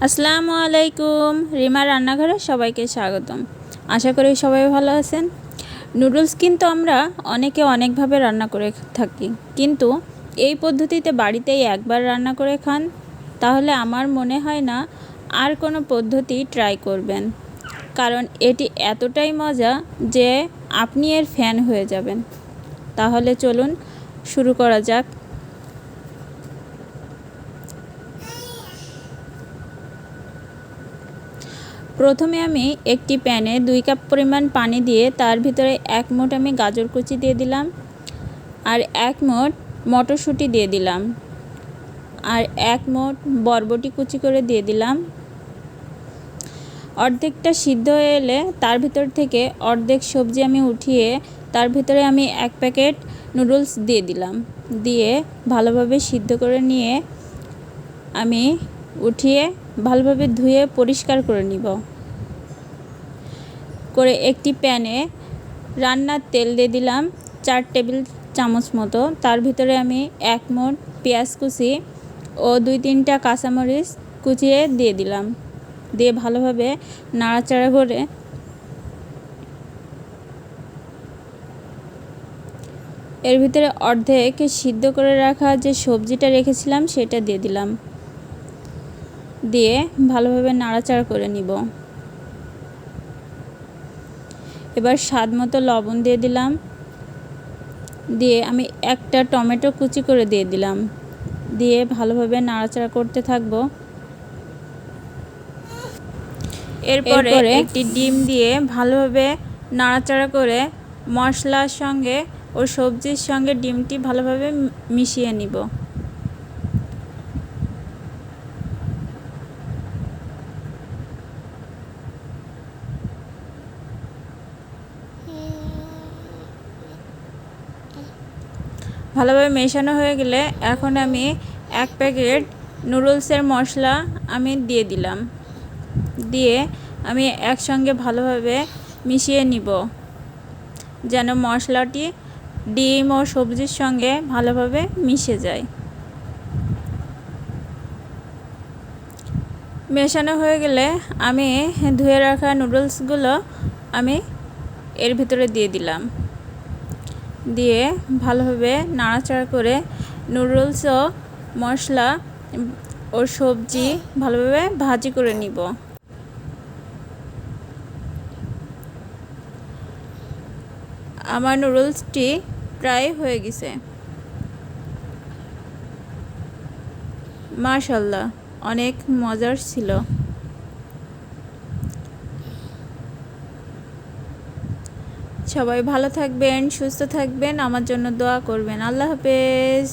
আসসালামু আলাইকুম। রিমা রান্নাঘরে সবাইকে স্বাগতম। আশা করি সবাই ভালো আছেন। নুডলস কিন্তু আমরা অনেকে অনেকভাবে রান্না করে থাকি, কিন্তু এই পদ্ধতিতে বাড়িতেই একবার রান্না করে খান, তাহলে আমার মনে হয় না আর কোনো পদ্ধতি ট্রাই করবেন, কারণ এটি এতটাই মজা যে আপনি এর ফ্যান হয়ে যাবেন। তাহলে চলুন শুরু করা যাক। প্রথমে আমি একটি প্যানে 2 কাপ পরিমাণ পানি দিয়ে তার ভিতরে 1 মুঠ আমি গাজর কুচি দিয়ে দিলাম, আর 1 মুঠ মটরশুঁটি দিয়ে দিলাম, আর 1 মুঠ বরবটি কুচি করে দিয়ে দিলাম। অর্ধেকটা সিদ্ধ হয়ে এলে তার ভিতর থেকে অর্ধেক সবজি আমি উঠিয়ে তার ভিতরে আমি 1 প্যাকেট নুডলস দিয়ে দিলাম। দিয়ে ভালোভাবে সিদ্ধ করে নিয়ে আমি উঠিয়ে ভালোভাবে ধুয়ে পরিষ্কার করে নিব। করে একটি প্যানে রান্নার তেল দিয়ে দিলাম 4 টেবিল চামচ মতো। তার ভিতরে আমি 1 মুঠ পেঁয়াজ কুচি ও 2-3টা কাঁচামরিচ কুচিয়ে দিয়ে দিলাম। দিয়ে ভালোভাবে নাড়াচাড়া করে এর ভিতরে অর্ধেক সিদ্ধ করে রাখা যে সবজিটা রেখেছিলাম সেটা দিয়ে দিলাম। দিয়ে ভালোভাবে নাড়াচাড়া করে নিব। এবার স্বাদ মতো লবণ দিয়ে দিলাম। দিয়ে আমি একটা টমেটো কুচি করে দিয়ে দিলাম। দিয়ে ভালোভাবে নাড়াচাড়া করতে থাকবো। এরপরে একটি ডিম দিয়ে ভালোভাবে নাড়াচাড়া করে মশলার সঙ্গে ও সবজির সঙ্গে ডিমটি ভালোভাবে মিশিয়ে নিব। ভালোভাবে মেশানো হয়ে গেলে এখন আমি 1 প্যাকেট নুডলসের মশলা আমি দিয়ে দিলাম। দিয়ে আমি একসঙ্গে ভালোভাবে মিশিয়ে নিব, যেন মশলাটি ডিম ও সবজির সঙ্গে ভালোভাবে মিশে যায়। মেশানো হয়ে গেলে আমি ধুয়ে রাখা নুডলসগুলো আমি এর ভিতরে দিয়ে দিলাম। দিয়ে ভালোভাবে নাড়াচাড়া করে নুডলস ও মশলা ও সবজি ভালোভাবে ভাজি করে নিব। আমার নুডলসটি প্রায় হয়ে গেছে। মাশাআল্লাহ, অনেক মজার ছিল। সবাই ভালো থাকবেন, সুস্থ থাকবেন, আমার জন্য দোয়া করবেন। আল্লাহ হাফেজ।